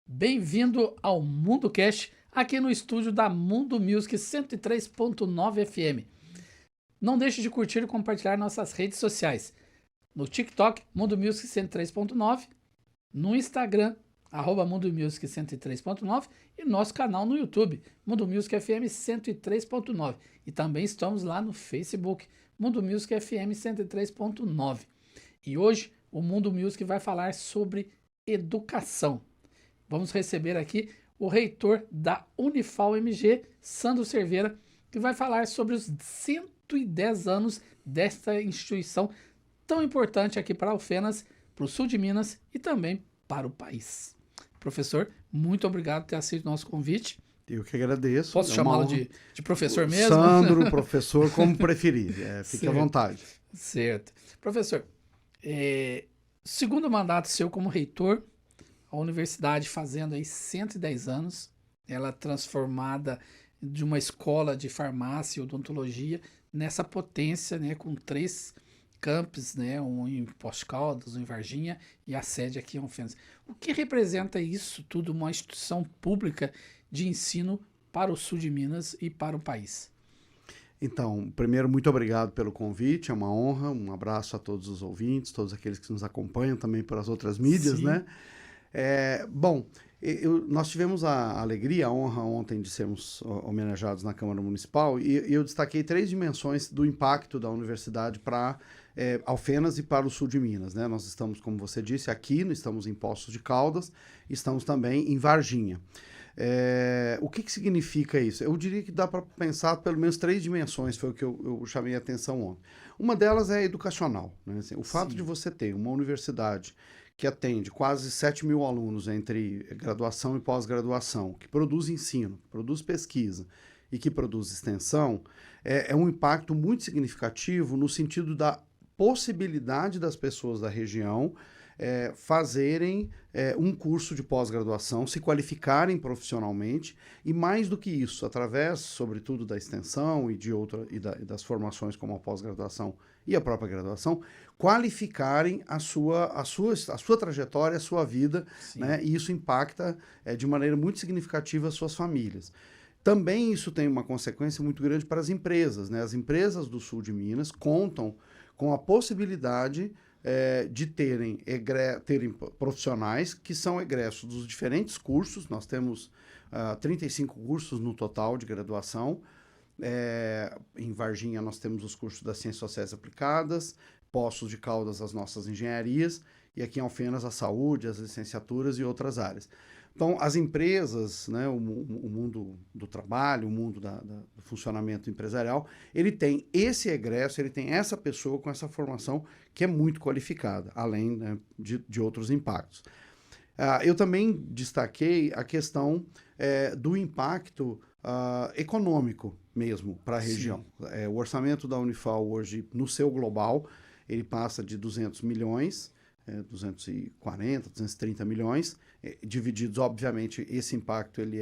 Bem-vindo ao MundoCast, aqui no estúdio da Mundo Music 103.9 FM. Não deixe de curtir e compartilhar nossas redes sociais. No TikTok, Mundo Music 103.9, no Instagram, Mundo Music 103.9 e nosso canal no YouTube, Mundo Music FM 103.9. E também estamos lá no Facebook, Mundo Music FM 103.9. E hoje o Mundo Music vai falar sobre educação. Vamos receber aqui o reitor da Unifal-MG, Sandro Cerveira, que vai falar sobre os 110 anos desta instituição tão importante aqui para Alfenas, para o sul de Minas e também para o país. Professor, muito obrigado por ter aceito o nosso convite. Eu que agradeço. Posso chamá-lo de professor mesmo? Sandro, professor, como preferir. Fique à vontade. Certo. Professor, segundo mandato seu como reitor, a universidade fazendo aí 110 anos, ela transformada de uma escola de farmácia e odontologia nessa potência, né, com 3 campos, né, um em Poços de Caldas, um em Varginha e a sede aqui em Alfenas. O que representa isso tudo, uma instituição pública de ensino para o sul de Minas e para o país? Então, primeiro, muito obrigado pelo convite, é uma honra, um abraço a todos os ouvintes, todos aqueles que nos acompanham também pelas outras mídias, Sim. né? Nós tivemos a alegria, a honra ontem de sermos homenageados na Câmara Municipal e eu destaquei 3 dimensões do impacto da universidade para Alfenas e para o sul de Minas, né? Nós estamos, como você disse, aqui, estamos em Poços de Caldas, estamos também em Varginha. O que significa isso? Eu diria que dá para pensar pelo menos 3 dimensões, foi o que eu chamei a atenção ontem. Uma delas é educacional, né? Assim, o fato de você ter uma universidade que atende quase 7 mil alunos entre graduação e pós-graduação, que produz ensino, produz pesquisa e que produz extensão, é um impacto muito significativo no sentido da possibilidade das pessoas da região fazerem um curso de pós-graduação, se qualificarem profissionalmente e, mais do que isso, através, sobretudo, da extensão e das formações como a pós-graduação e a própria graduação, qualificarem a sua trajetória, a sua vida, né? E isso impacta de maneira muito significativa as suas famílias. Também isso tem uma consequência muito grande para as empresas, né? As empresas do sul de Minas contam com a possibilidade de terem profissionais que são egressos dos diferentes cursos. Nós temos 35 cursos no total de graduação. Em Varginha nós temos os cursos das Ciências Sociais Aplicadas, Poços de Caldas as nossas engenharias, e aqui em Alfenas a saúde, as licenciaturas e outras áreas. Então, as empresas, né, o mundo do trabalho, o mundo do funcionamento empresarial, ele tem esse egresso, ele tem essa pessoa com essa formação que é muito qualificada, além, né, de outros impactos. Eu também destaquei a questão do impacto econômico mesmo para a região. O orçamento da Unifal hoje, no seu global, ele passa de 200 milhões, 240, 230 milhões, divididos, obviamente, esse impacto ele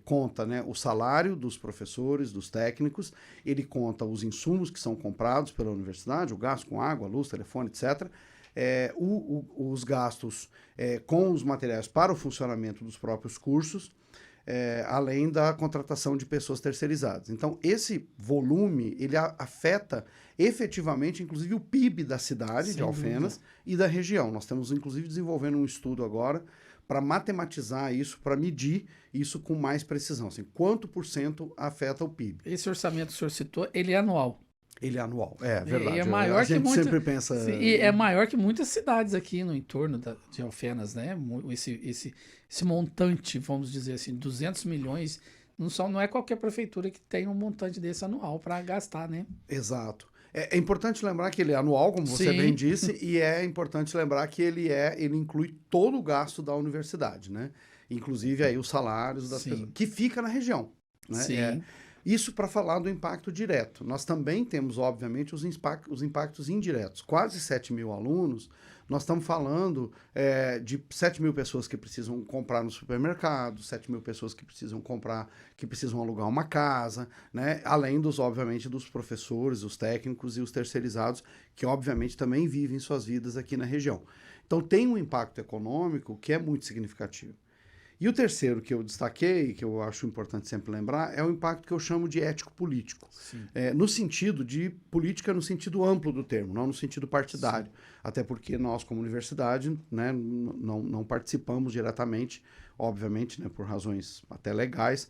conta, né, o salário dos professores, dos técnicos, ele conta os insumos que são comprados pela universidade, o gasto com água, luz, telefone, etc., os gastos com os materiais para o funcionamento dos próprios cursos, além da contratação de pessoas terceirizadas. Então, esse volume, ele afeta efetivamente, inclusive, o PIB da cidade de Alfenas e da região. Nós estamos, inclusive, desenvolvendo um estudo agora para matematizar isso, para medir isso com mais precisão. Assim, quanto % afeta o PIB. Esse orçamento que o senhor citou, ele é anual. Ele é anual, é verdade. É maior a gente sempre pensa... Sim, e é maior que muitas cidades aqui no entorno de Alfenas, né? Esse montante, vamos dizer assim, 200 milhões, não é qualquer prefeitura que tem um montante desse anual para gastar, né? Exato. É importante lembrar que ele é anual, como você bem disse, e é importante lembrar que ele inclui todo o gasto da universidade, né? Inclusive aí os salários das pessoas, que fica na região, né? Sim. Isso para falar do impacto direto. Nós também temos, obviamente, os impactos indiretos. Quase 7 mil alunos, nós estamos falando de 7 mil pessoas que precisam comprar no supermercado, 7 mil pessoas que precisam comprar, que precisam alugar uma casa, né? Além obviamente, dos professores, os técnicos e os terceirizados, que obviamente também vivem suas vidas aqui na região. Então tem um impacto econômico que é muito significativo. E o terceiro que eu destaquei, que eu acho importante sempre lembrar, é o impacto que eu chamo de ético-político. No sentido de política no sentido amplo do termo, não no sentido partidário. Sim. Até porque nós, como universidade, né, não participamos diretamente, obviamente, né, por razões até legais,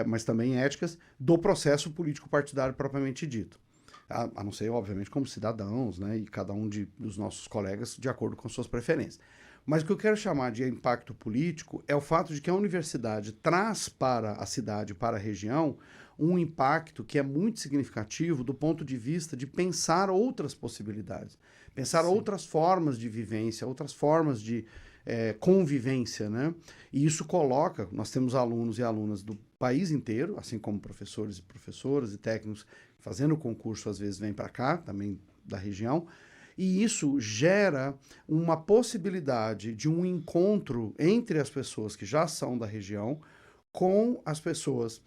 mas também éticas, do processo político partidário propriamente dito. A não ser, obviamente, como cidadãos, né, e cada um dos nossos colegas de acordo com suas preferências. Mas o que eu quero chamar de impacto político é o fato de que a universidade traz para a cidade, para a região, um impacto que é muito significativo do ponto de vista de pensar outras possibilidades, pensar outras formas de vivência, outras formas de convivência, né? E isso coloca, nós temos alunos e alunas do país inteiro, assim como professores e professoras e técnicos fazendo o concurso, às vezes vêm para cá, também da região, e isso gera uma possibilidade de um encontro entre as pessoas que já são da região com as pessoas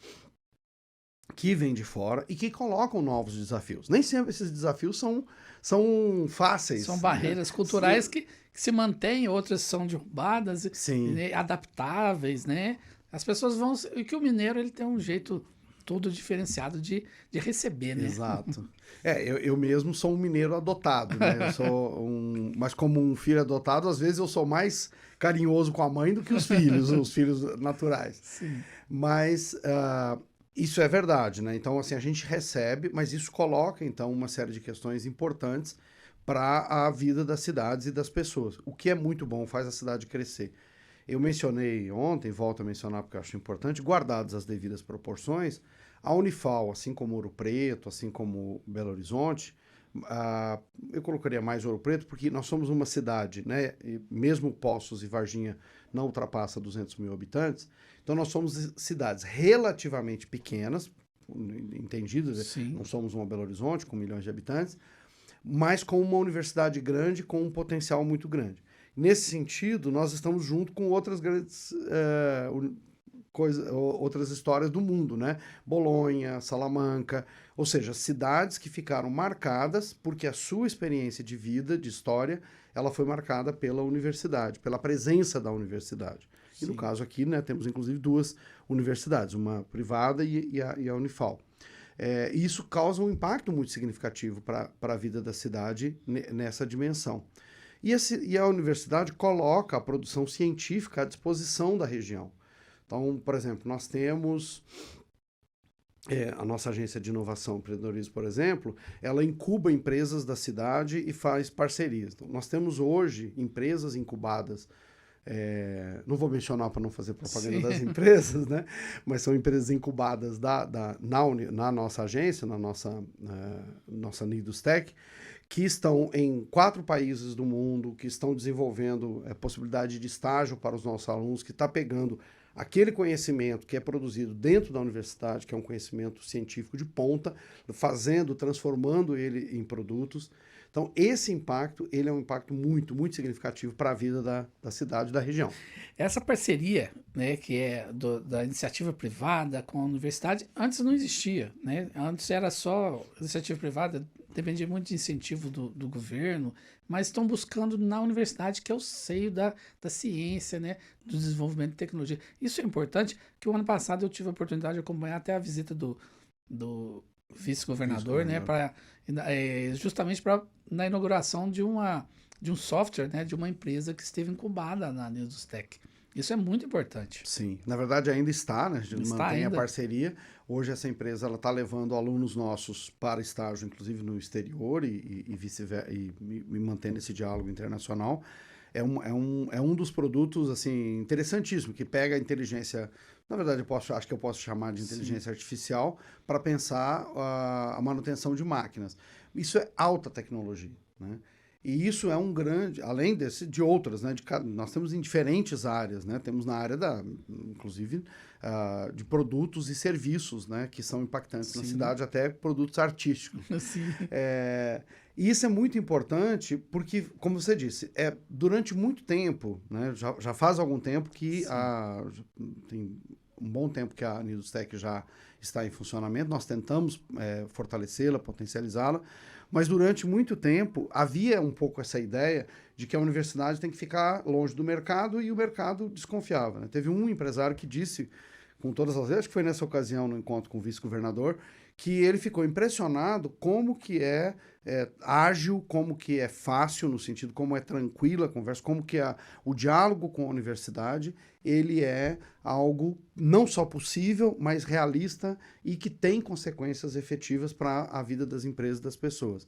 que vêm de fora e que colocam novos desafios. Nem sempre esses desafios são fáceis. São barreiras, né, culturais que se mantêm, outras são derrubadas, né, adaptáveis, né? As pessoas vão... E que o mineiro ele tem um jeito todo diferenciado de receber, né? Exato. Eu mesmo sou um mineiro adotado, né? Eu sou mas como um filho adotado, às vezes eu sou mais carinhoso com a mãe do que os filhos, os filhos naturais. Sim. Mas isso é verdade, né? Então, assim, a gente recebe, mas isso coloca, então, uma série de questões importantes para a vida das cidades e das pessoas. O que é muito bom, faz a cidade crescer. Eu mencionei ontem, volto a mencionar porque eu acho importante, guardadas as devidas proporções, a Unifal, assim como Ouro Preto, assim como Belo Horizonte, eu colocaria mais Ouro Preto porque nós somos uma cidade, né, e mesmo Poços e Varginha não ultrapassa 200 mil habitantes, então nós somos cidades relativamente pequenas, entendido? Sim. Não somos uma Belo Horizonte com milhões de habitantes, mas com uma universidade grande, com um potencial muito grande. Nesse sentido, nós estamos junto com outras grandes outras histórias do mundo, né? Bolonha, Salamanca, ou seja, cidades que ficaram marcadas porque a sua experiência de vida, de história, ela foi marcada pela universidade, pela presença da universidade. Sim. E no caso aqui, né, temos inclusive duas universidades, uma privada e a Unifal. E isso causa um impacto muito significativo para a vida da cidade nessa dimensão. E a universidade coloca a produção científica à disposição da região. Então, por exemplo, nós temos a nossa agência de inovação e empreendedorismo, por exemplo, ela incuba empresas da cidade e faz parcerias. Então, nós temos hoje empresas incubadas, não vou mencionar para não fazer propaganda das empresas, né? Mas são empresas incubadas na nossa agência, na nossa Nidustec, que estão em 4 países do mundo, que estão desenvolvendo possibilidade de estágio para os nossos alunos, que está pegando aquele conhecimento que é produzido dentro da universidade, que é um conhecimento científico de ponta, transformando ele em produtos. Então, esse impacto, ele é um impacto muito, muito significativo para a vida da cidade e da região. Essa parceria, né, que é da iniciativa privada com a universidade, antes não existia, né? Antes era só iniciativa privada, dependia muito de incentivo do governo, mas estão buscando na universidade, que é o seio da ciência, né, do desenvolvimento de tecnologia. Isso é importante, que o ano passado eu tive a oportunidade de acompanhar até a visita do vice-governador, né, justamente na inauguração de um software, né, de uma empresa que esteve incubada na Nidustec. Isso é muito importante. Sim, na verdade ainda está, né? A gente mantém a parceria. Hoje essa empresa está levando alunos nossos para estágio, inclusive no exterior, e vice-versa, e mantendo esse diálogo internacional. É um dos produtos assim, interessantíssimo, que pega a inteligência, na verdade acho que eu posso chamar de inteligência artificial, para pensar a manutenção de máquinas. Isso é alta tecnologia, né? E isso é um grande, além de outras, né? Nós temos em diferentes áreas, né? Temos na área inclusive, de produtos e serviços, né? Que são impactantes na cidade, até produtos artísticos. Sim. E isso é muito importante porque, como você disse, durante muito tempo, né? Já faz algum tempo que tem um bom tempo que a Nidus-Tec já está em funcionamento. Nós tentamos fortalecê-la, potencializá-la. Mas durante muito tempo havia um pouco essa ideia de que a universidade tem que ficar longe do mercado e o mercado desconfiava, né? Teve um empresário que disse, com todas as vezes, acho que foi nessa ocasião no encontro com o vice-governador, que ele ficou impressionado como que é ágil, como que é fácil, no sentido como é tranquila a conversa, como que o diálogo com a universidade, ele é algo não só possível, mas realista e que tem consequências efetivas para a vida das empresas e das pessoas.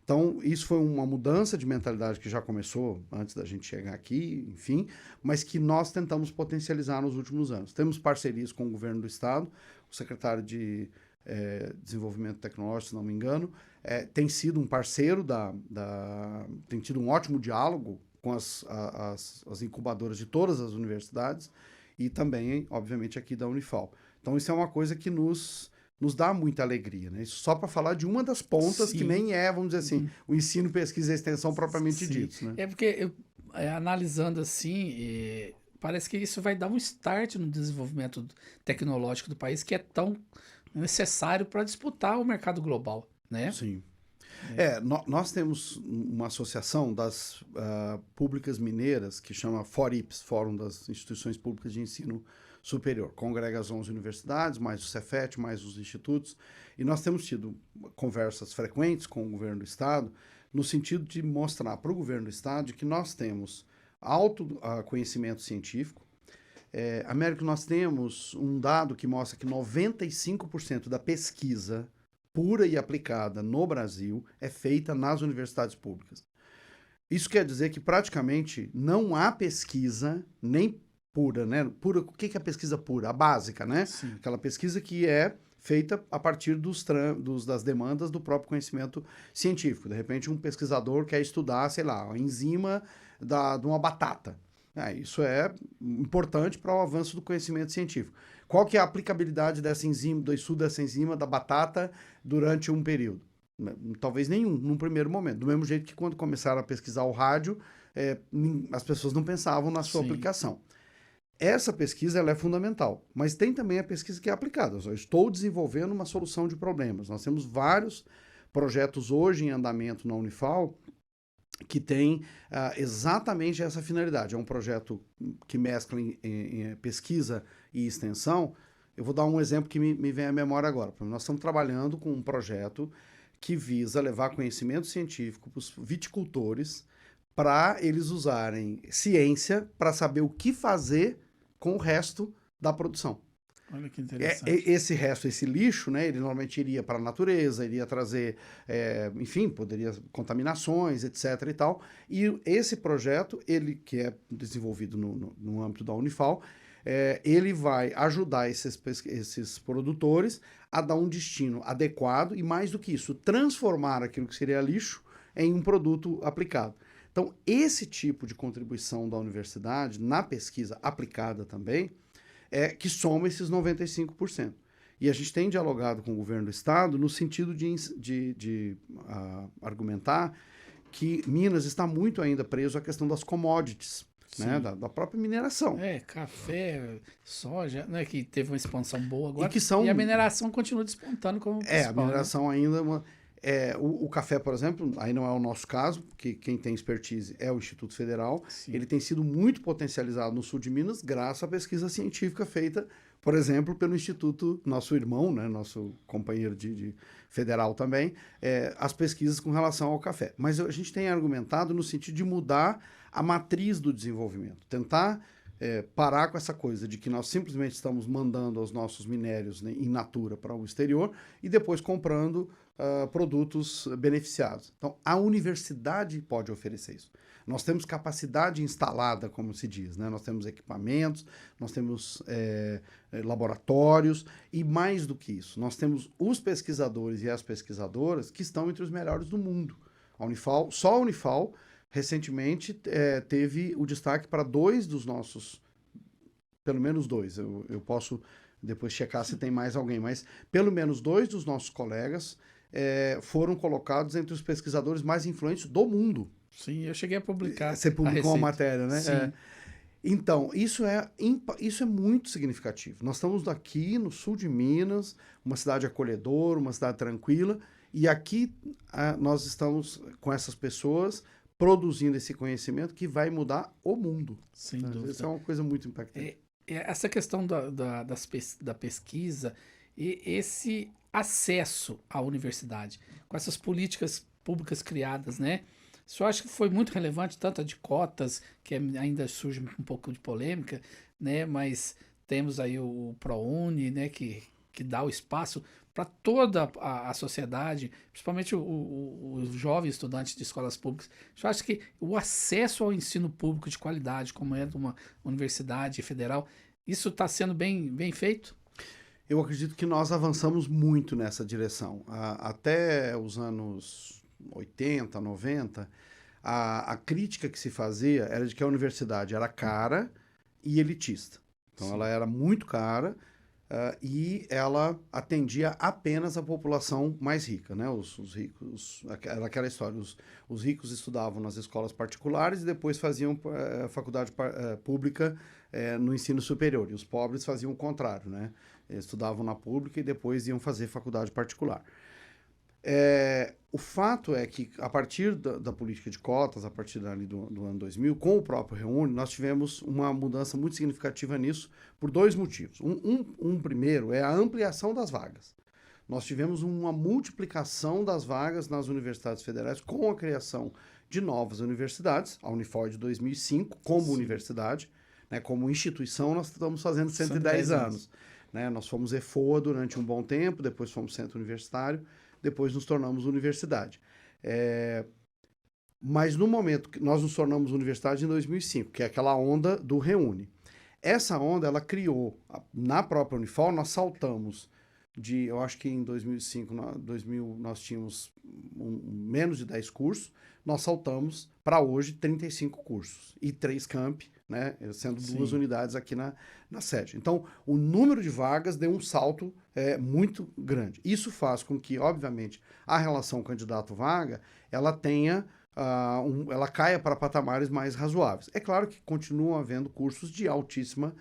Então, isso foi uma mudança de mentalidade que já começou antes da gente chegar aqui, enfim, mas que nós tentamos potencializar nos últimos anos. Temos parcerias com o governo do estado, o secretário de Desenvolvimento Tecnológico, se não me engano, tem sido um parceiro tem tido um ótimo diálogo com as incubadoras de todas as universidades e também, obviamente, aqui da Unifal. Então, isso é uma coisa que nos dá muita alegria, né? Isso só para falar de uma das pontas que nem vamos dizer assim, o ensino, pesquisa e extensão propriamente dito, né? É porque, analisando assim, parece que isso vai dar um start no desenvolvimento tecnológico do país, que é tão necessário para disputar o mercado global, né? Sim. Nós temos uma associação das públicas mineiras que chama FORIPS, Fórum das Instituições Públicas de Ensino Superior. Congrega as 11 universidades, mais o Cefet, mais os institutos. E nós temos tido conversas frequentes com o governo do estado no sentido de mostrar para o governo do estado que nós temos alto conhecimento científico. Américo, nós temos um dado que mostra que 95% da pesquisa pura e aplicada no Brasil é feita nas universidades públicas. Isso quer dizer que praticamente não há pesquisa nem pura, né? Pura, o que é a pesquisa pura? A básica, né? Sim. Aquela pesquisa que é feita a partir das demandas do próprio conhecimento científico. De repente, um pesquisador quer estudar, sei lá, a enzima de uma batata. Isso é importante para o avanço do conhecimento científico. Qual que é a aplicabilidade dessa enzima, do estudo dessa enzima da batata durante um período? Talvez nenhum, num primeiro momento. Do mesmo jeito que quando começaram a pesquisar o rádio, as pessoas não pensavam na sua aplicação. Essa pesquisa ela é fundamental, mas tem também a pesquisa que é aplicada. Eu estou desenvolvendo uma solução de problemas. Nós temos vários projetos hoje em andamento na Unifal que tem exatamente essa finalidade. É um projeto que mescla em pesquisa e extensão. Eu vou dar um exemplo que me vem à memória agora. Nós estamos trabalhando com um projeto que visa levar conhecimento científico para os viticultores, para eles usarem ciência para saber o que fazer com o resto da produção. Olha que interessante. Esse lixo, né, ele normalmente iria para a natureza, iria trazer, enfim, poderia contaminações, etc. e tal. E esse projeto, ele que é desenvolvido no âmbito da Unifal, ele vai ajudar esses produtores a dar um destino adequado e, mais do que isso, transformar aquilo que seria lixo em um produto aplicado. Então, esse tipo de contribuição da universidade, na pesquisa aplicada também, que soma esses 95%. E a gente tem dialogado com o governo do estado no sentido de argumentar que Minas está muito ainda preso à questão das commodities, né, da própria mineração. Café, soja, né, que teve uma expansão boa agora. E a mineração continua despontando como principal, a mineração, né? Ainda... o café, por exemplo, aí não é o nosso caso, porque quem tem expertise é o Instituto Federal. Sim. Ele tem sido muito potencializado no sul de Minas, graças à pesquisa científica feita, por exemplo, pelo Instituto, nosso irmão, né, nosso companheiro de federal também, as pesquisas com relação ao café. Mas a gente tem argumentado no sentido de mudar a matriz do desenvolvimento, tentar parar com essa coisa de que nós simplesmente estamos mandando os nossos minérios, né, in natura para o exterior e depois comprando produtos beneficiados. Então, a universidade pode oferecer isso. Nós temos capacidade instalada, como se diz, né? Nós temos equipamentos, nós temos laboratórios e, mais do que isso, nós temos os pesquisadores e as pesquisadoras que estão entre os melhores do mundo. A Unifal, só a Unifal, recentemente, teve o destaque para 2 dos nossos, pelo menos 2, eu posso depois checar se tem mais alguém, mas pelo menos 2 dos nossos colegas foram colocados entre os pesquisadores mais influentes do mundo. Sim, eu cheguei a publicar. Você publicou uma matéria, né? Sim. Então, isso é muito significativo. Nós estamos aqui no sul de Minas, uma cidade acolhedora, uma cidade tranquila, e aqui nós estamos com essas pessoas produzindo esse conhecimento que vai mudar o mundo. Sem dúvida. Isso é uma coisa muito impactante. Essa questão da pesquisa e esse acesso à universidade, com essas políticas públicas criadas, né? Isso eu acho que foi muito relevante, tanto a de cotas, que ainda surge um pouco de polêmica, né? Mas temos aí o ProUni, né? Que dá o espaço para toda a sociedade, principalmente os jovens estudantes de escolas públicas. Eu acho que o acesso ao ensino público de qualidade, como é de uma universidade federal, isso está sendo bem feito? Eu acredito que nós avançamos muito nessa direção. Até os anos 80, 90, a crítica que se fazia era de que a universidade era cara e elitista. Então, sim, ela era muito cara e ela atendia apenas a população mais rica, né? Os ricos, era aquela história, os ricos estudavam nas escolas particulares e depois faziam faculdade pública no ensino superior, e os pobres faziam o contrário, né? Estudavam na pública e depois iam fazer faculdade particular. O fato é que, a partir da política de cotas, a partir ali do ano 2000, com o próprio Reúne, nós tivemos uma mudança muito significativa nisso por 2 motivos. Um primeiro é a ampliação das vagas. Nós tivemos uma multiplicação das vagas nas universidades federais com a criação de novas universidades, a Unifal de 2005, como sim, universidade, né, como instituição, nós estamos fazendo 110 anos. Né? Nós fomos EFOA durante um bom tempo, depois fomos centro universitário, depois nos tornamos universidade. Mas no momento que nós nos tornamos universidade em 2005, que é aquela onda do Reúne. Essa onda, ela criou, na própria Unifal, nós saltamos eu acho que em 2005, 2000, nós tínhamos menos de 10 cursos, nós saltamos para hoje 35 cursos e 3 campi, né, sendo 2 unidades aqui na sede. Então, o número de vagas deu um salto muito grande. Isso faz com que, obviamente, a relação candidato-vaga, ela tenha, ela caia para patamares mais razoáveis. É claro que continuam havendo cursos de altíssima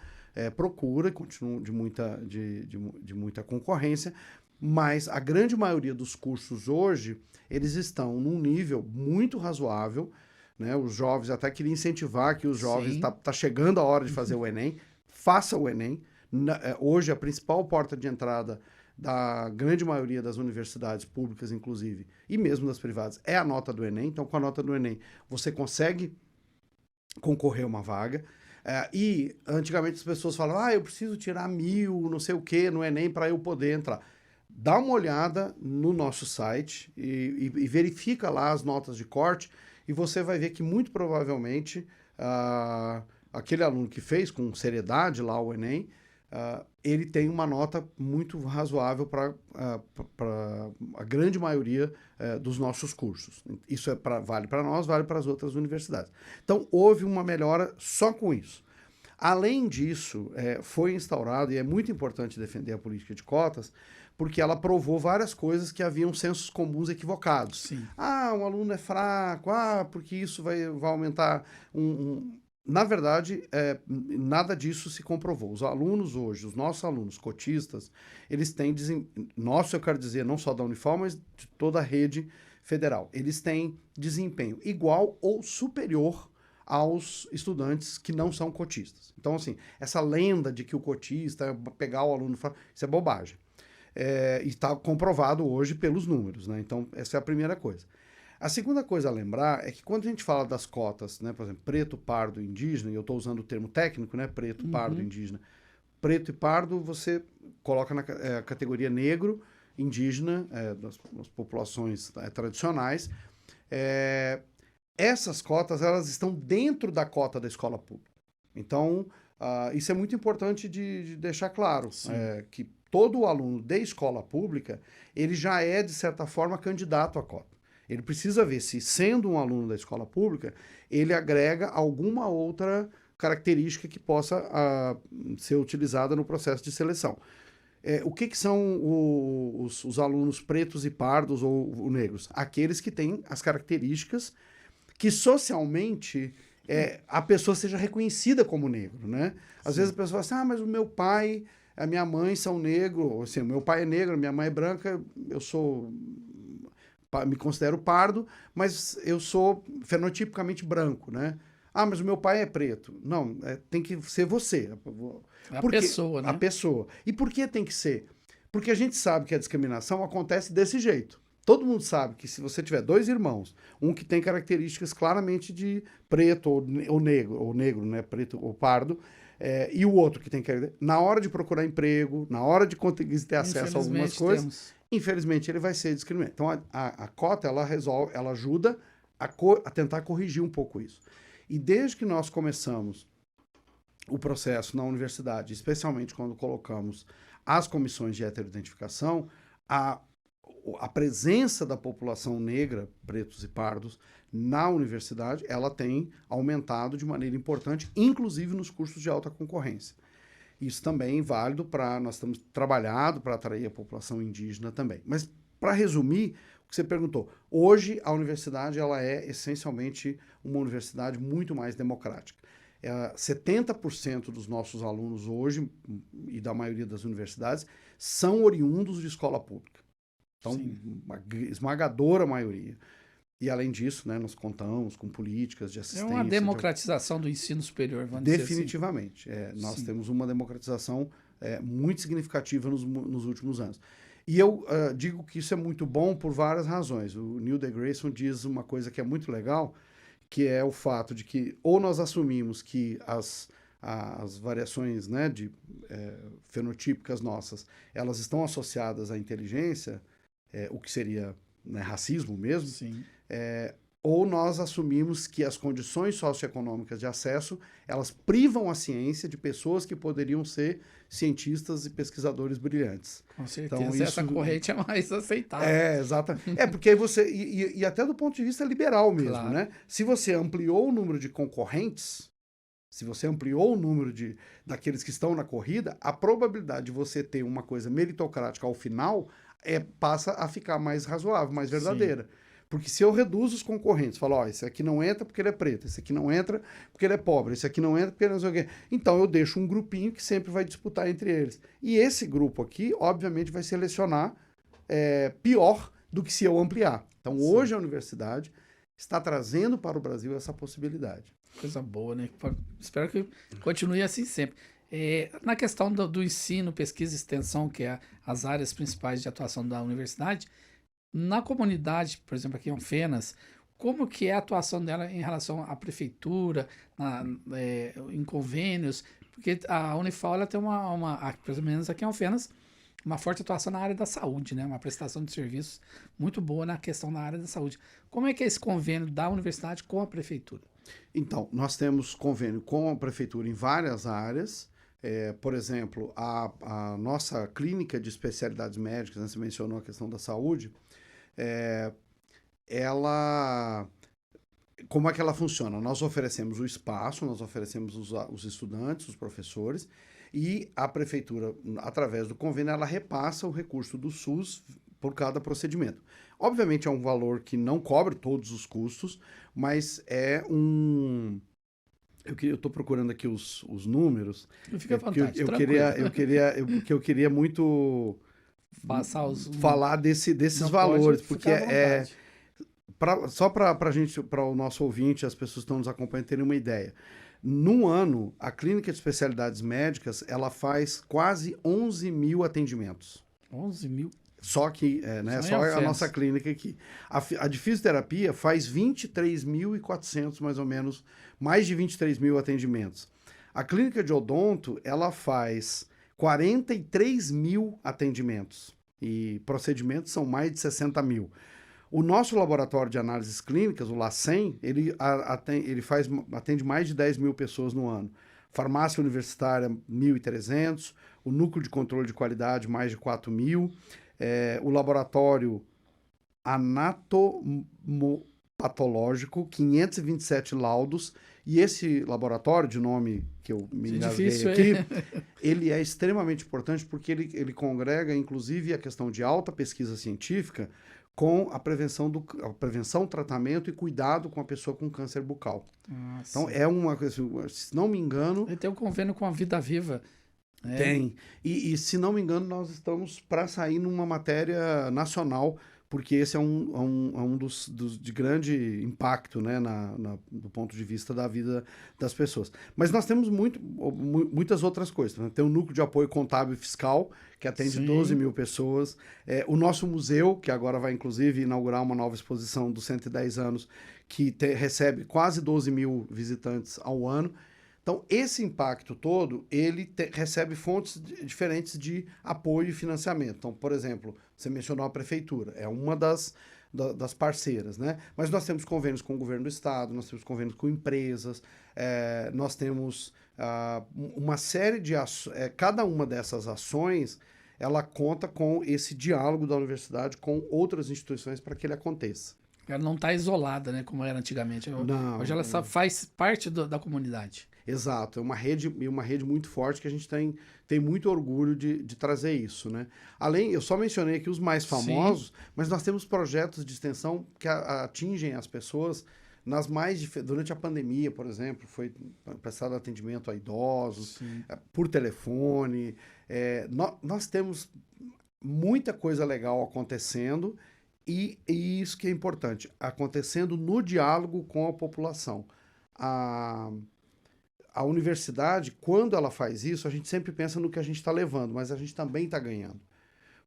procura, continuam de muita concorrência, mas a grande maioria dos cursos hoje, eles estão num nível muito razoável, né? Os jovens, até queria incentivar que os jovens, tá chegando a hora de fazer o Enem, faça o Enem. Hoje, a principal porta de entrada da grande maioria das universidades públicas, inclusive, e mesmo das privadas, é a nota do Enem. Então, com a nota do Enem, você consegue concorrer a uma vaga. E antigamente as pessoas falavam, eu preciso tirar 1000, não sei o que, no Enem para eu poder entrar. Dá uma olhada no nosso site e verifica lá as notas de corte e você vai ver que muito provavelmente aquele aluno que fez com seriedade lá o Enem, ele tem uma nota muito razoável para a grande maioria dos nossos cursos. Isso vale para nós, vale para as outras universidades. Então, houve uma melhora só com isso. Além disso, foi instaurado, e é muito importante defender a política de cotas, porque ela provou várias coisas que haviam sensos comuns equivocados. Sim. Um aluno é fraco, porque isso vai aumentar Na verdade, nada disso se comprovou. Os alunos hoje, os nossos alunos cotistas, eles têm, nosso eu quero dizer, não só da Unifal, mas de toda a rede federal, eles têm desempenho igual ou superior aos estudantes que não são cotistas. Então, assim, essa lenda de que o cotista é pegar o aluno, isso é bobagem. E está comprovado hoje pelos números, né? Então, essa é a primeira coisa. A segunda coisa a lembrar é que quando a gente fala das cotas, né, por exemplo, preto, pardo, indígena, e eu estou usando o termo técnico, né, preto, pardo, indígena. Preto e pardo você coloca na categoria negro, indígena, das populações tradicionais. Essas cotas, elas estão dentro da cota da escola pública. Então, isso é muito importante de deixar claro, que todo aluno de escola pública, ele já é, de certa forma, candidato à cota. Ele precisa ver se, sendo um aluno da escola pública, ele agrega alguma outra característica que possa ser utilizada no processo de seleção. O que são os alunos pretos e pardos ou negros? Aqueles que têm as características que socialmente a pessoa seja reconhecida como negro, né? Às vezes a pessoa fala assim, mas o meu pai, a minha mãe são negros, assim, o meu pai é negro, a minha mãe é branca, me considero pardo, mas eu sou fenotipicamente branco, né? Mas o meu pai é preto. Não, tem que ser você. A pessoa, né? A pessoa. E por que tem que ser? Porque a gente sabe que a discriminação acontece desse jeito. Todo mundo sabe que se você tiver dois irmãos, um que tem características claramente de preto ou negro, né? Preto ou pardo, e o outro que tem características, na hora de procurar emprego, na hora de conseguir ter acesso a algumas coisas, infelizmente ele vai ser discriminado. Então a cota, ela ajuda a tentar corrigir um pouco isso. E desde que nós começamos o processo na universidade, especialmente quando colocamos as comissões de heteroidentificação, a presença da população negra, pretos e pardos, na universidade, ela tem aumentado de maneira importante, inclusive nos cursos de alta concorrência. Isso também é válido nós estamos trabalhando para atrair a população indígena também. Mas, para resumir, o que você perguntou, hoje a universidade ela é essencialmente uma universidade muito mais democrática. 70% dos nossos alunos hoje, e da maioria das universidades, são oriundos de escola pública. Então, uma esmagadora maioria. E, além disso, né, nós contamos com políticas de assistência. É uma democratização do ensino superior, vamos dizer assim. Definitivamente. Nós temos uma democratização muito significativa nos últimos anos. E eu digo que isso é muito bom por várias razões. O Neil deGrasse Tyson diz uma coisa que é muito legal, que é o fato de que ou nós assumimos que as variações, né, fenotípicas nossas, elas estão associadas à inteligência, o que seria, né, racismo mesmo, Sim. Ou nós assumimos que as condições socioeconômicas de acesso, elas privam a ciência de pessoas que poderiam ser cientistas e pesquisadores brilhantes. Com certeza, então, essa corrente é mais aceitável. Exatamente. Porque aí você... E até do ponto de vista liberal mesmo, claro, né? Se você ampliou o número de concorrentes, se você ampliou o número daqueles que estão na corrida, a probabilidade de você ter uma coisa meritocrática ao final passa a ficar mais razoável, mais verdadeira. Sim. Porque se eu reduzo os concorrentes, falo, esse aqui não entra porque ele é preto, esse aqui não entra porque ele é pobre, esse aqui não entra porque ele não sei o quê. Então eu deixo um grupinho que sempre vai disputar entre eles. E esse grupo aqui, obviamente, vai selecionar pior do que se eu ampliar. Então hoje a universidade está trazendo para o Brasil essa possibilidade. Coisa boa, né? Espero que continue assim sempre. Na questão do ensino, pesquisa e extensão, que é as áreas principais de atuação da universidade, na comunidade, por exemplo, aqui em Alfenas, como que é a atuação dela em relação à prefeitura, em convênios? Porque a Unifal ela tem pelo menos aqui em Alfenas, uma forte atuação na área da saúde, né? Uma prestação de serviços muito boa na questão da área da saúde. Como é que é esse convênio da universidade com a prefeitura? Então, nós temos convênio com a prefeitura em várias áreas. Por exemplo, a nossa clínica de especialidades médicas, né, você mencionou a questão da saúde, como é que ela funciona? Nós oferecemos o espaço, nós oferecemos os estudantes, os professores, e a prefeitura, através do convênio, ela repassa o recurso do SUS por cada procedimento. Obviamente é um valor que não cobre todos os custos, mas eu estou procurando aqui os números. Fica à vontade, eu queria muito falar desses valores, porque só para o nosso ouvinte, as pessoas que estão nos acompanhando terem uma ideia. Num ano, a clínica de especialidades médicas, ela faz quase 11 mil atendimentos. 11 mil? Só que, só a nossa clínica aqui. A de fisioterapia faz 23.400, mais ou menos, mais de 23 mil atendimentos. A clínica de odonto, ela faz 43 mil atendimentos. E procedimentos são mais de 60 mil. O nosso laboratório de análises clínicas, o LACEN, ele atende mais de 10 mil pessoas no ano. Farmácia universitária, 1.300. O núcleo de controle de qualidade, mais de 4 mil. O laboratório anatomopatológico, 527 laudos, e esse laboratório, de nome que eu me engasguei aqui, ele é extremamente importante porque ele congrega, inclusive, a questão de alta pesquisa científica com a prevenção, tratamento e cuidado com a pessoa com câncer bucal. Então, é uma coisa, se não me engano... Ele tem um convênio com a Vida Viva. Tem. E, se não me engano, nós estamos para sair numa matéria nacional, porque esse é um dos de grande impacto, né, do ponto de vista da vida das pessoas. Mas nós temos muitas outras coisas. Né? Tem o Núcleo de Apoio Contábil e Fiscal, que atende 12 mil pessoas. O nosso museu, que agora vai, inclusive, inaugurar uma nova exposição dos 110 anos, que recebe quase 12 mil visitantes ao ano. Então, esse impacto todo, ele recebe fontes diferentes de apoio e financiamento. Então, por exemplo, você mencionou a prefeitura, é uma das parceiras, né? Mas nós temos convênios com o governo do estado, nós temos convênios com empresas, nós temos uma série de ações. Cada uma dessas ações, ela conta com esse diálogo da universidade com outras instituições para que ele aconteça. Ela não está isolada, né, como era antigamente. Hoje ela faz parte da comunidade. Exato, é uma rede muito forte que a gente tem muito orgulho de trazer isso, né? Eu só mencionei aqui os mais famosos, mas nós temos projetos de extensão que atingem as pessoas durante a pandemia, por exemplo, foi prestado atendimento a idosos, por telefone. Nós temos muita coisa legal acontecendo e isso que é importante, acontecendo no diálogo com a população. A universidade, quando ela faz isso, a gente sempre pensa no que a gente está levando, mas a gente também está ganhando.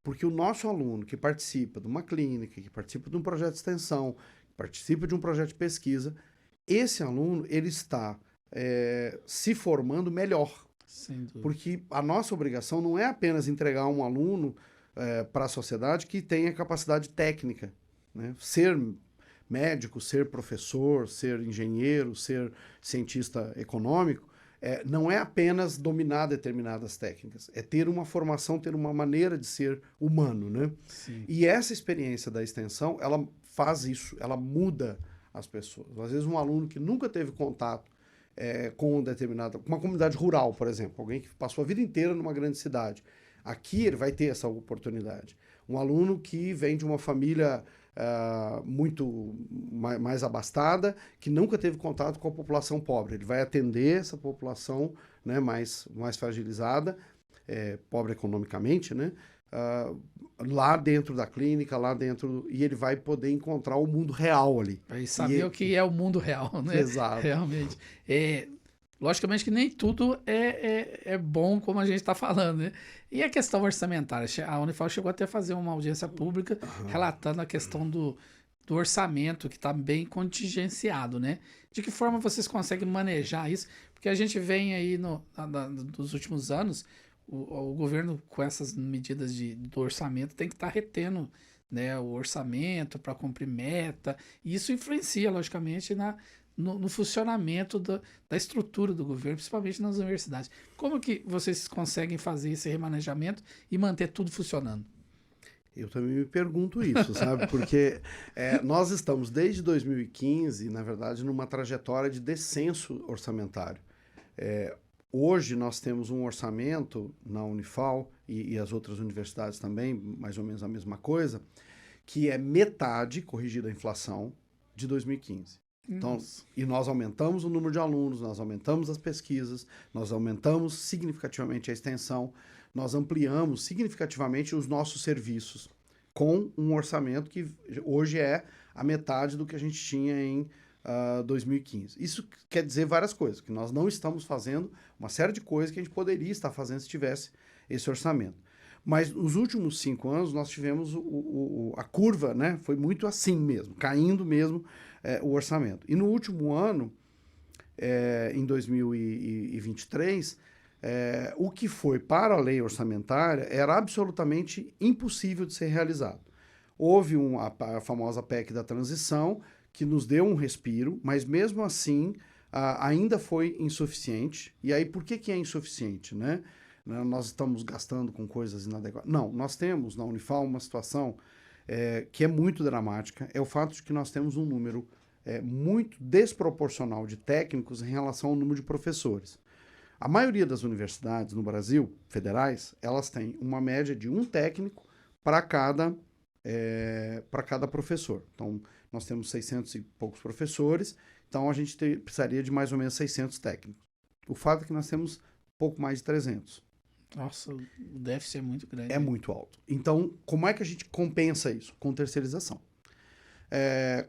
Porque o nosso aluno que participa de uma clínica, que participa de um projeto de extensão, que participa de um projeto de pesquisa, esse aluno ele está se formando melhor. Sem dúvida. Porque a nossa obrigação não é apenas entregar um aluno para a sociedade que tenha capacidade técnica, né? Ser médico, ser professor, ser engenheiro, ser cientista econômico, não é apenas dominar determinadas técnicas, é ter uma formação, ter uma maneira de ser humano, né? Sim. E essa experiência da extensão, ela faz isso, ela muda as pessoas. Às vezes um aluno que nunca teve contato com uma comunidade rural, por exemplo, alguém que passou a vida inteira numa grande cidade, aqui ele vai ter essa oportunidade. Um aluno que vem de uma família muito mais abastada, que nunca teve contato com a população pobre. Ele vai atender essa população, né, mais fragilizada, pobre economicamente, né, lá dentro da clínica, e ele vai poder encontrar o mundo real ali. E saber o que é o mundo real, né? Exato. Realmente. Logicamente que nem tudo é bom, como a gente está falando, né? E a questão orçamentária? A Unifal chegou até a fazer uma audiência pública relatando a questão do orçamento, que está bem contingenciado, né? De que forma vocês conseguem manejar isso? Porque a gente vem aí dos últimos anos, o governo com essas medidas do orçamento tem que estar retendo, né, o orçamento para cumprir meta, e isso influencia, logicamente, no funcionamento da estrutura do governo, principalmente nas universidades. Como que vocês conseguem fazer esse remanejamento e manter tudo funcionando? Eu também me pergunto isso, sabe? Porque nós estamos desde 2015, na verdade, numa trajetória de descenso orçamentário. Hoje nós temos um orçamento na Unifal e as outras universidades também, mais ou menos a mesma coisa, que é metade, corrigida a inflação, de 2015. Então, e nós aumentamos o número de alunos, nós aumentamos as pesquisas, nós aumentamos significativamente a extensão, nós ampliamos significativamente os nossos serviços com um orçamento que hoje é a metade do que a gente tinha em 2015. Isso quer dizer várias coisas, que nós não estamos fazendo uma série de coisas que a gente poderia estar fazendo se tivesse esse orçamento. Mas nos últimos 5 anos nós tivemos a curva, né? Foi muito assim mesmo, caindo mesmo o orçamento. E no último ano, em 2023, o que foi para a lei orçamentária era absolutamente impossível de ser realizado. Houve a famosa PEC da transição, que nos deu um respiro, mas mesmo assim ainda foi insuficiente. E aí, por que é insuficiente, né? Nós estamos gastando com coisas inadequadas. Não, nós temos na Unifal uma situação que é muito dramática, é o fato de que nós temos um número muito desproporcional de técnicos em relação ao número de professores. A maioria das universidades no Brasil, federais, elas têm uma média de um técnico para cada professor. Então, nós temos 600 e poucos professores, então a gente precisaria de mais ou menos 600 técnicos. O fato é que nós temos pouco mais de 300. Nossa, o déficit é muito grande. É muito alto. Então, como é que a gente compensa isso? Com terceirização.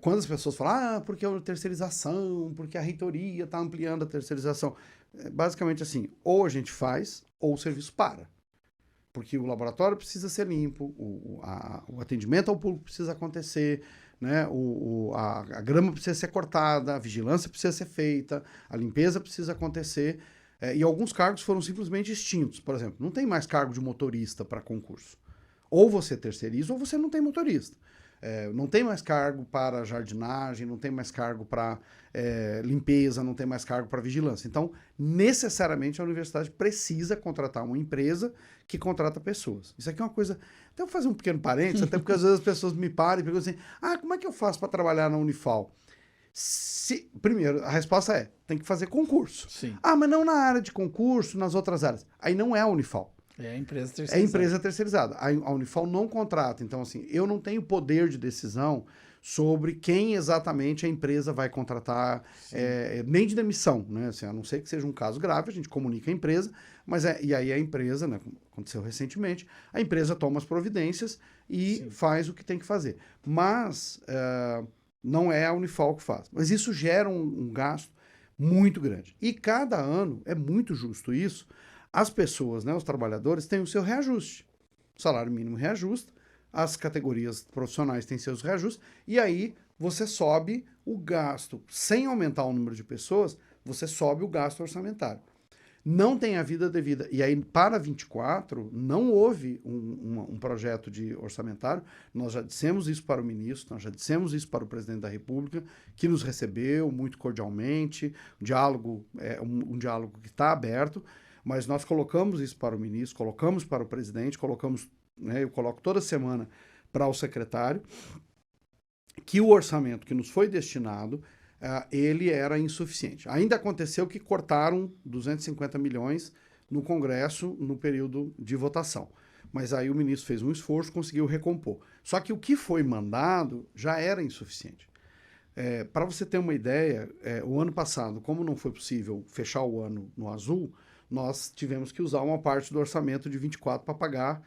Quando as pessoas falam, porque é terceirização, porque a reitoria está ampliando a terceirização. Basicamente assim, ou a gente faz, ou o serviço para. Porque o laboratório precisa ser limpo, o atendimento ao público precisa acontecer, né? A grama precisa ser cortada, a vigilância precisa ser feita, a limpeza precisa acontecer. E alguns cargos foram simplesmente extintos. Por exemplo, não tem mais cargo de motorista para concurso. Ou você terceiriza ou você não tem motorista. Não tem mais cargo para jardinagem, não tem mais cargo para limpeza, não tem mais cargo para vigilância. Então, necessariamente, a universidade precisa contratar uma empresa que contrata pessoas. Isso aqui é uma coisa... Até vou fazer um pequeno parênteses, até porque às vezes as pessoas me param e perguntam assim, como é que eu faço para trabalhar na Unifal? Primeiro, a resposta tem que fazer concurso. Sim. Mas não na área de concurso, nas outras áreas. Aí não é a Unifal. É a empresa terceirizada. É a empresa terceirizada. A Unifal não contrata. Então, assim, eu não tenho poder de decisão sobre quem exatamente a empresa vai contratar, nem de demissão, né? Assim, a não ser que seja um caso grave, a gente comunica a empresa, mas e aí a empresa, né, aconteceu recentemente, a empresa toma as providências e faz o que tem que fazer. Mas não é a Unifal que faz. Mas isso gera um gasto muito grande. E cada ano, é muito justo isso, as pessoas, né, os trabalhadores, têm o seu reajuste. O salário mínimo reajusta, as categorias profissionais têm seus reajustes, e aí você sobe o gasto. Sem aumentar o número de pessoas, você sobe o gasto orçamentário. Não tem a vida devida. E aí, para 24, não houve um projeto de orçamentário. Nós já dissemos isso para o ministro, nós já dissemos isso para o presidente da República, que nos recebeu muito cordialmente. O diálogo é um diálogo que está aberto, mas nós colocamos isso para o ministro, colocamos para o presidente, eu coloco toda semana para o secretário, que o orçamento que nos foi destinado, ele era insuficiente. Ainda aconteceu que cortaram 250 milhões no Congresso no período de votação. Mas aí o ministro fez um esforço, conseguiu recompor. Só que o que foi mandado já era insuficiente. Para você ter uma ideia, o ano passado, como não foi possível fechar o ano no azul, nós tivemos que usar uma parte do orçamento de 24 para pagar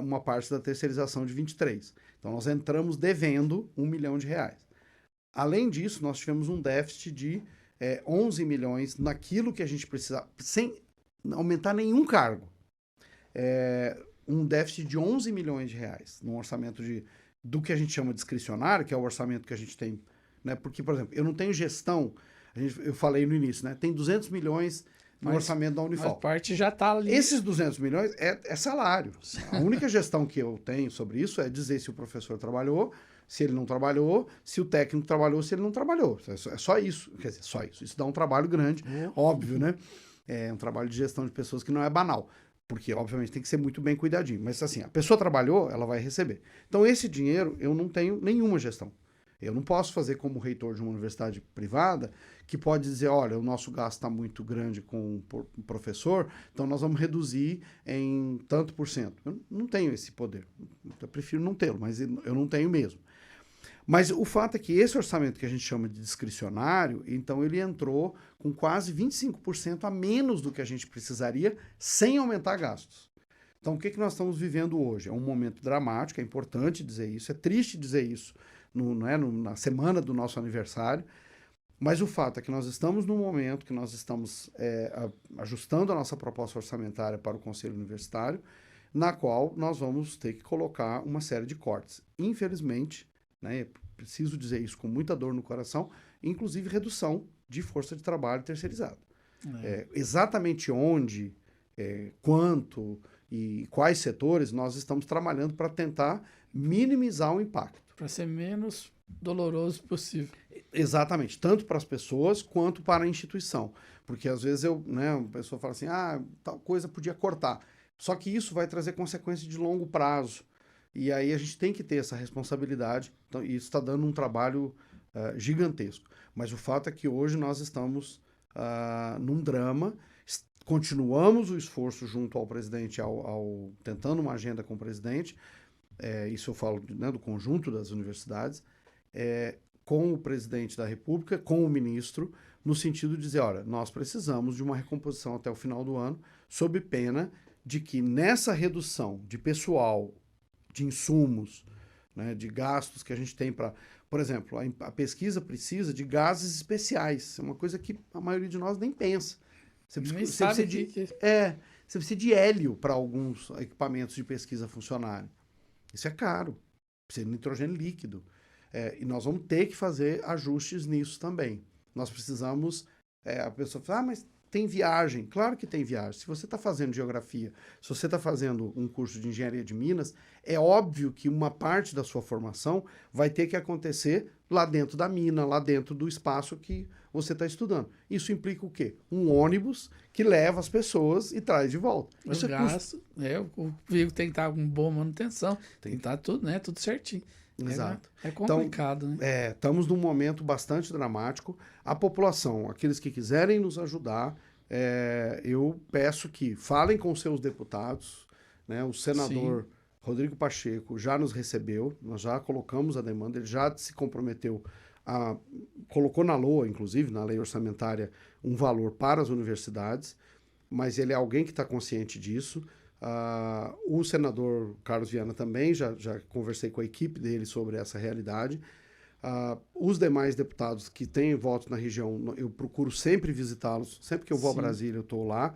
uma parte da terceirização de 23. Então, nós entramos devendo R$1 milhão. Além disso, nós tivemos um déficit de 11 milhões naquilo que a gente precisava, sem aumentar nenhum cargo. Um déficit de 11 milhões de reais no orçamento do que a gente chama discricionário, que é o orçamento que a gente tem. Né? Porque, por exemplo, eu não tenho gestão, eu falei no início, né? Tem 200 milhões no orçamento da Unifal. A parte já está ali. Esses 200 milhões é salário. A única gestão que eu tenho sobre isso é dizer se o professor trabalhou, se ele não trabalhou, se o técnico trabalhou, se ele não trabalhou. É só isso. Quer dizer, só isso. Isso dá um trabalho grande, óbvio, né? É um trabalho de gestão de pessoas que não é banal. Porque, obviamente, tem que ser muito bem cuidadinho. Mas, assim, a pessoa trabalhou, ela vai receber. Então, esse dinheiro, eu não tenho nenhuma gestão. Eu não posso fazer como reitor de uma universidade privada que pode dizer, olha, o nosso gasto está muito grande com o professor, então nós vamos reduzir em tanto por cento. Eu não tenho esse poder. Eu prefiro não tê-lo, mas eu não tenho mesmo. Mas o fato é que esse orçamento que a gente chama de discricionário, então ele entrou com quase 25% a menos do que a gente precisaria sem aumentar gastos. Então, o que nós estamos vivendo hoje? É um momento dramático, é importante dizer isso, é triste dizer isso, na semana do nosso aniversário, mas o fato é que nós estamos num momento que nós estamos ajustando a nossa proposta orçamentária para o Conselho Universitário, na qual nós vamos ter que colocar uma série de cortes. Infelizmente, né, preciso dizer isso com muita dor no coração, inclusive redução de força de trabalho terceirizada. Exatamente onde, quanto e quais setores nós estamos trabalhando para tentar minimizar o impacto. Para ser menos doloroso possível. Exatamente, tanto para as pessoas quanto para a instituição. Porque às vezes a pessoa fala assim, tal coisa podia cortar. Só que isso vai trazer consequências de longo prazo. E aí a gente tem que ter essa responsabilidade. Então, e isso está dando um trabalho gigantesco. Mas o fato é que hoje nós estamos num drama, continuamos o esforço junto ao presidente, tentando uma agenda com o presidente, isso eu falo, né, do conjunto das universidades, com o presidente da República, com o ministro, no sentido de dizer, olha, nós precisamos de uma recomposição até o final do ano, sob pena de que nessa redução de pessoal, de insumos, né, de gastos que a gente tem para... Por exemplo, a pesquisa precisa de gases especiais, é uma coisa que a maioria de nós nem pensa. Você precisa de hélio para alguns equipamentos de pesquisa funcionarem. Isso é caro, precisa de nitrogênio líquido. E nós vamos ter que fazer ajustes nisso também. Nós precisamos... a pessoa fala, mas tem viagem. Claro que tem viagem. Se você está fazendo geografia, se você está fazendo um curso de engenharia de Minas, é óbvio que uma parte da sua formação vai ter que acontecer lá dentro da mina, lá dentro do espaço que você está estudando. Isso implica o quê? Um ônibus que leva as pessoas e traz de volta. Isso gasto, o veículo tem que estar com boa manutenção, tem que estar tudo, né, tudo certinho. Exato. É complicado, então, né? Estamos num momento bastante dramático. A população, aqueles que quiserem nos ajudar, eu peço que falem com seus deputados, né? O senador Rodrigo Pacheco já nos recebeu, nós já colocamos a demanda, ele já se comprometeu, colocou na LOA, inclusive, na lei orçamentária, um valor para as universidades, mas ele é alguém que está consciente disso. O senador Carlos Viana também, já conversei com a equipe dele sobre essa realidade. Os demais deputados que têm votos na região, eu procuro sempre visitá-los, sempre que eu vou a Brasília eu estou lá,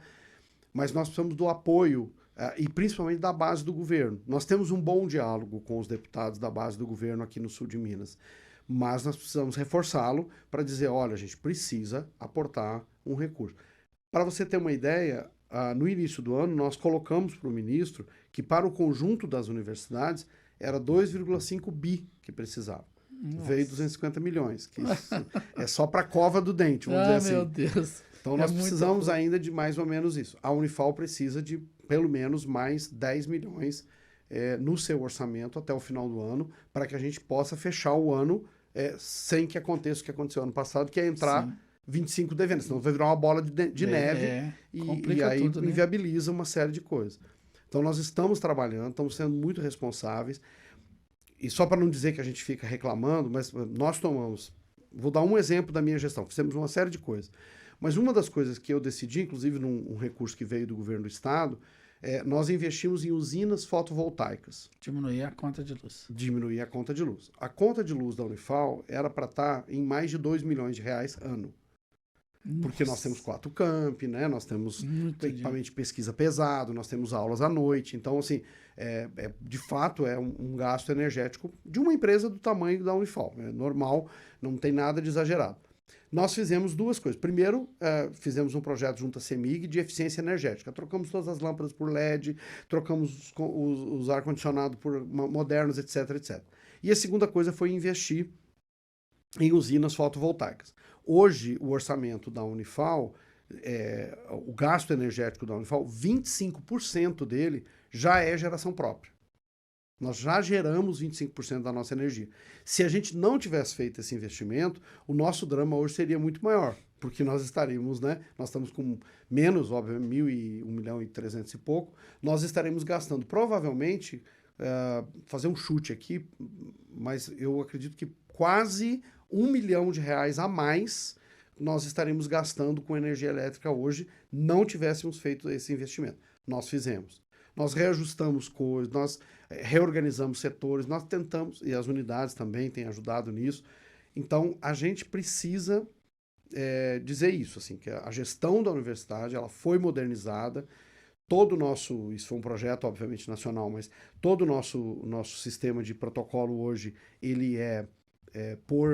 mas nós precisamos do apoio, e principalmente da base do governo. Nós temos um bom diálogo com os deputados da base do governo aqui no sul de Minas, mas nós precisamos reforçá-lo para dizer, olha, a gente precisa aportar um recurso. Para você ter uma ideia, no início do ano, nós colocamos para o ministro que para o conjunto das universidades era 2,5 bi que precisava. Nossa. Veio 250 milhões, que isso é só para a cova do dente, vamos dizer assim. Meu Deus. Então nós precisamos ainda de mais ou menos isso. A Unifal precisa de pelo menos mais 10 milhões no seu orçamento até o final do ano, para que a gente possa fechar o ano sem que aconteça o que aconteceu ano passado, que é entrar 25 devendo, senão vai virar uma bola de neve e aí tudo, né? Inviabiliza uma série de coisas. Então nós estamos trabalhando, estamos sendo muito responsáveis, e só para não dizer que a gente fica reclamando, mas nós tomamos, vou dar um exemplo da minha gestão, fizemos uma série de coisas, mas uma das coisas que eu decidi, inclusive num recurso que veio do governo do estado, nós investimos em usinas fotovoltaicas. Diminuir a conta de luz. Diminuir a conta de luz. A conta de luz da Unifal era para estar em mais de 2 milhões de reais ano. Porque nós temos 4 campi, né? Nós temos equipamento de pesquisa pesado, nós temos aulas à noite. Então, assim, de fato, é um gasto energético de uma empresa do tamanho da Unifal. É normal, não tem nada de exagerado. Nós fizemos duas coisas. Primeiro, fizemos um projeto junto à CEMIG de eficiência energética. Trocamos todas as lâmpadas por LED, trocamos os ar-condicionado por modernos, etc, etc. E a segunda coisa foi investir em usinas fotovoltaicas. Hoje, o orçamento da Unifal, o gasto energético da Unifal, 25% dele já é geração própria. Nós já geramos 25% da nossa energia. Se a gente não tivesse feito esse investimento, o nosso drama hoje seria muito maior, porque nós estaríamos, né? Nós estamos com menos, obviamente, 1 milhão e 300 e pouco, nós estaremos gastando, provavelmente, fazer um chute aqui, mas eu acredito que quase 1 milhão de reais a mais nós estaremos gastando com energia elétrica hoje, não tivéssemos feito esse investimento. Nós fizemos. Nós reajustamos coisas, nós reorganizamos setores, nós tentamos, e as unidades também têm ajudado nisso. Então, a gente precisa dizer isso, assim, que a gestão da universidade ela foi modernizada, todo o nosso, isso foi um projeto, obviamente, nacional, mas todo o nosso sistema de protocolo hoje, ele por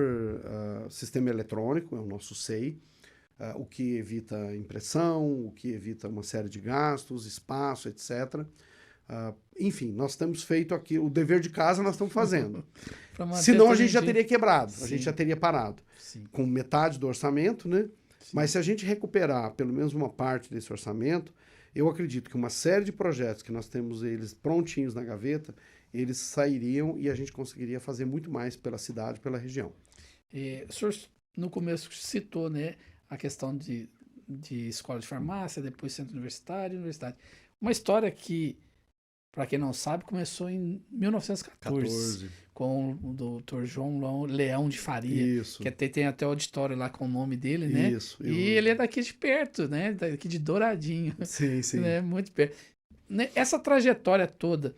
sistema eletrônico, é o nosso SEI, o que evita impressão, o que evita uma série de gastos, espaço, etc. Enfim, nós temos feito aqui, o dever de casa nós estamos fazendo. Senão a gente já teria quebrado, a gente já teria parado. Sim. Com metade do orçamento, né? Sim. Mas se a gente recuperar pelo menos uma parte desse orçamento, eu acredito que uma série de projetos que nós temos eles prontinhos na gaveta, eles sairiam e a gente conseguiria fazer muito mais pela cidade, pela região. O senhor, no começo, citou, né, a questão de escola de farmácia, depois centro universitário, universidade. Uma história que, para quem não sabe, começou em 1914, com o doutor João Leão de Faria, Isso. que tem até o auditório lá com o nome dele, né? Isso. E ele é daqui de perto, né? Daqui de Douradinho. Sim, sim. Né? Muito perto. Essa trajetória toda,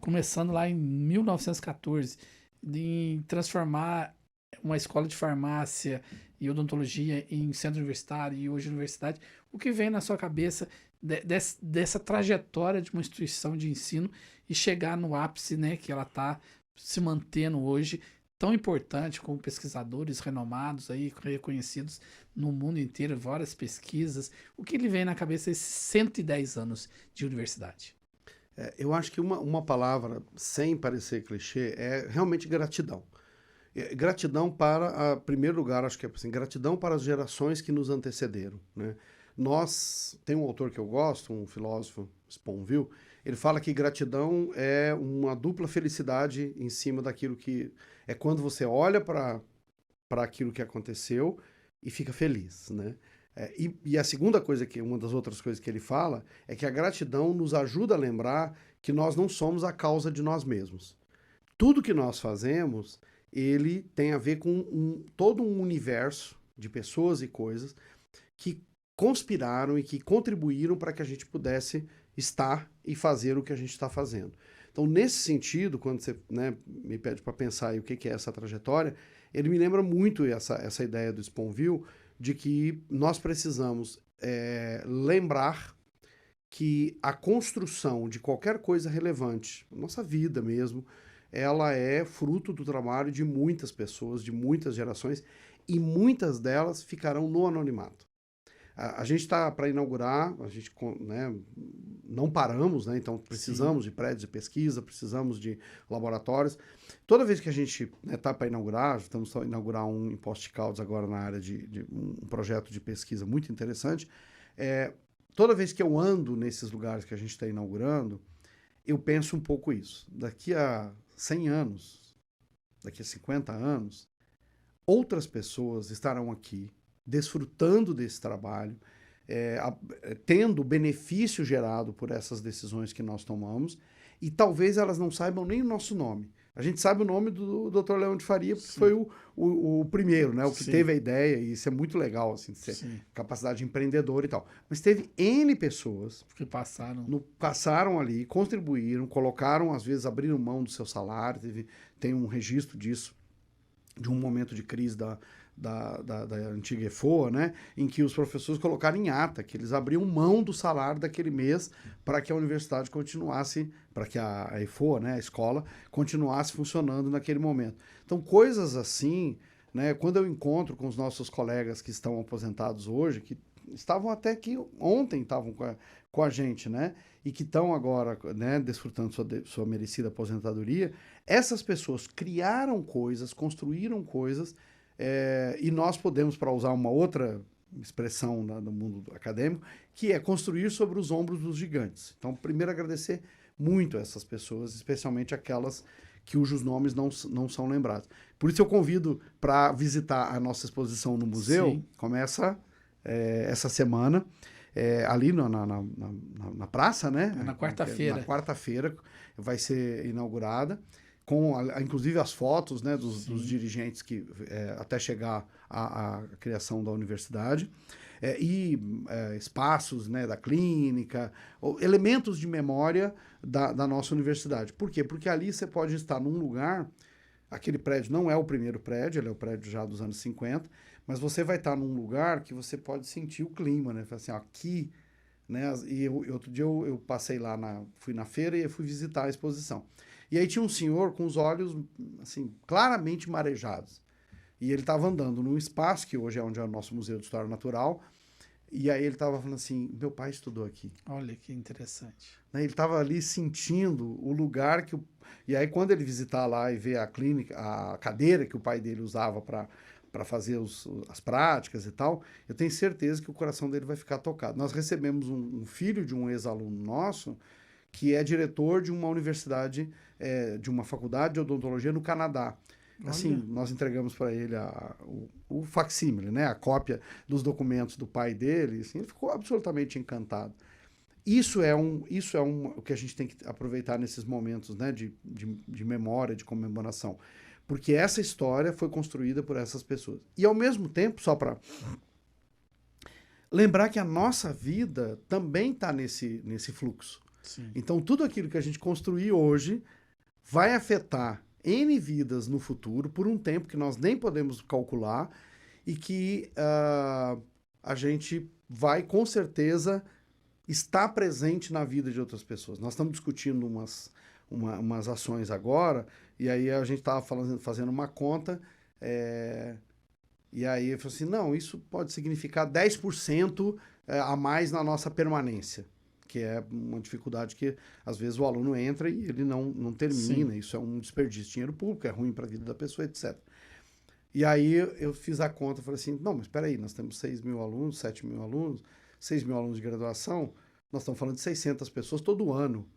começando lá em 1914, de transformar uma escola de farmácia e odontologia em centro universitário e hoje universidade, o que vem na sua cabeça dessa trajetória de uma instituição de ensino e chegar no ápice, né, que ela está se mantendo hoje, tão importante, como pesquisadores renomados, aí, reconhecidos no mundo inteiro, várias pesquisas. O que lhe vem na cabeça esses 110 anos de universidade? Eu acho que uma palavra, sem parecer clichê, é realmente gratidão. Gratidão para, em primeiro lugar, acho que é assim, gratidão para as gerações que nos antecederam, né? Tem um autor que eu gosto, um filósofo, Sponville, ele fala que gratidão é uma dupla felicidade em cima daquilo que... É quando você olha para aquilo que aconteceu e fica feliz, né? E a segunda coisa, uma das outras coisas que ele fala, é que a gratidão nos ajuda a lembrar que nós não somos a causa de nós mesmos. Tudo que nós fazemos, ele tem a ver com todo um universo de pessoas e coisas que conspiraram e que contribuíram para que a gente pudesse estar e fazer o que a gente está fazendo. Então, nesse sentido, quando você, né, me pede para pensar aí o que é essa trajetória, ele me lembra muito essa ideia do Sponville de que nós precisamos lembrar que a construção de qualquer coisa relevante, nossa vida mesmo, ela é fruto do trabalho de muitas pessoas, de muitas gerações, e muitas delas ficarão no anonimato. A gente está para inaugurar, a gente, né, não paramos, né, então precisamos de prédios de pesquisa, precisamos de laboratórios. Toda vez que a gente está para inaugurar, estamos a inaugurar um em Poços de Caldas agora na área de um projeto de pesquisa muito interessante, toda vez que eu ando nesses lugares que a gente está inaugurando, eu penso um pouco isso. Daqui a 100 anos, daqui a 50 anos, outras pessoas estarão aqui desfrutando desse trabalho, tendo o benefício gerado por essas decisões que nós tomamos, e talvez elas não saibam nem o nosso nome. A gente sabe o nome do Dr. Leão de Faria, porque foi o primeiro, né? O que teve a ideia, e isso é muito legal, assim, de ser capacidade empreendedora e tal. Mas teve N pessoas que passaram ali, contribuíram, colocaram, às vezes, abriram mão do seu salário, tem um registro disso, de um momento de crise da antiga EFOA, né, em que os professores colocaram em ata que eles abriam mão do salário daquele mês para que a universidade continuasse, para que a EFOA, né, a escola, continuasse funcionando naquele momento. Então, coisas assim, né, quando eu encontro com os nossos colegas que estão aposentados hoje, que estavam até que ontem estavam com a gente, né, e que estão agora, né, desfrutando sua merecida aposentadoria, essas pessoas criaram coisas, construíram coisas, e nós podemos, para usar uma outra expressão no mundo acadêmico, que é construir sobre os ombros dos gigantes. Então, primeiro agradecer muito a essas pessoas, especialmente aquelas cujos nomes não são lembrados. Por isso eu convido para visitar a nossa exposição no museu. Começa essa semana, ali na praça, né? Na quarta-feira. Na quarta-feira vai ser inaugurada, com inclusive as fotos, né, dos dirigentes que até chegar à criação da universidade, espaços, né, da clínica, elementos de memória da nossa universidade. Por quê? Porque ali você pode estar num lugar, aquele prédio não é o primeiro prédio, ele é o prédio já dos anos 50, mas você vai estar num lugar que você pode sentir o clima, né? Assim, ó, aqui, né? E outro dia eu passei lá, fui na feira e fui visitar a exposição. E aí tinha um senhor com os olhos, assim, claramente marejados. E ele estava andando num espaço, que hoje é onde é o nosso Museu de História Natural, e aí ele estava falando assim, meu pai estudou aqui. Olha que interessante. Ele estava ali sentindo o lugar que... E aí quando ele visitar lá e ver a clínica, a cadeira que o pai dele usava para fazer as práticas e tal, eu tenho certeza que o coração dele vai ficar tocado. Nós recebemos um filho de um ex-aluno nosso, que é diretor de uma universidade, de uma faculdade de odontologia no Canadá. Assim, Olha. nós entregamos para ele o facsímile, né? A cópia dos documentos do pai dele. Assim, ele ficou absolutamente encantado. Isso é o que a gente tem que aproveitar nesses momentos, né? De memória, de comemoração. Porque essa história foi construída por essas pessoas. E, ao mesmo tempo, só para lembrar que a nossa vida também está nesse fluxo. Sim. Então, tudo aquilo que a gente construir hoje vai afetar N vidas no futuro, por um tempo que nós nem podemos calcular, e que a gente vai, com certeza, estar presente na vida de outras pessoas. Nós estamos discutindo umas ações agora, e aí a gente estava fazendo uma conta, e aí eu falei assim, não, isso pode significar 10% a mais na nossa permanência, que é uma dificuldade que, às vezes, o aluno entra e ele não termina. Sim. Isso é um desperdício de dinheiro público, é ruim para a vida da pessoa, etc. E aí eu fiz a conta, falei assim, não, mas espera aí, nós temos 6 mil alunos, 7 mil alunos, 6 mil alunos de graduação, nós estamos falando de 600 pessoas todo ano.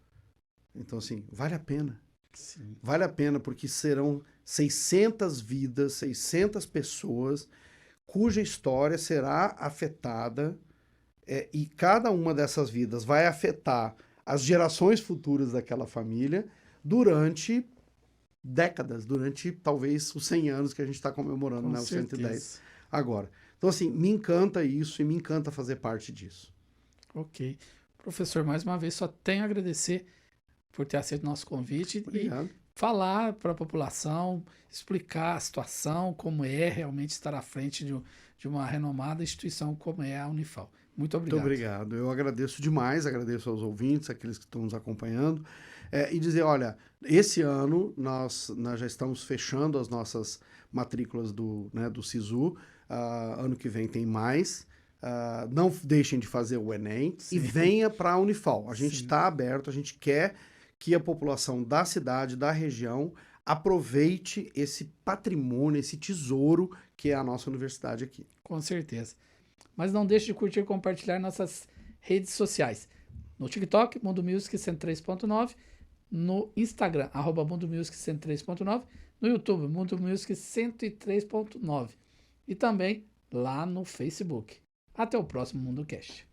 Então, assim, vale a pena. Sim. Vale a pena, porque serão 600 vidas, 600 pessoas cuja história será afetada, e cada uma dessas vidas vai afetar as gerações futuras daquela família durante décadas, durante talvez os 100 anos que a gente está comemorando, né, os 110 agora. Então, assim, me encanta isso e me encanta fazer parte disso. Ok. Professor, mais uma vez, só tenho a agradecer por ter aceito o nosso convite. Obrigado. E falar para a população, explicar a situação, como é realmente estar à frente de uma renomada instituição como é a Unifal. Muito obrigado. Muito obrigado. Eu agradeço demais, agradeço aos ouvintes, aqueles que estão nos acompanhando, e dizer, olha, esse ano nós já estamos fechando as nossas matrículas do SISU, ano que vem tem mais. Não deixem de fazer o Enem. Sim. E venha para a Unifal. A gente está aberto, a gente quer que a população da cidade, da região, aproveite esse patrimônio, esse tesouro que é a nossa universidade aqui. Com certeza. Mas não deixe de curtir e compartilhar nossas redes sociais. No TikTok, Mundo Music 103.9. No Instagram, @Mundo Music 103.9. No YouTube, Mundo Music 103.9. E também lá no Facebook. Até o próximo MundoCast.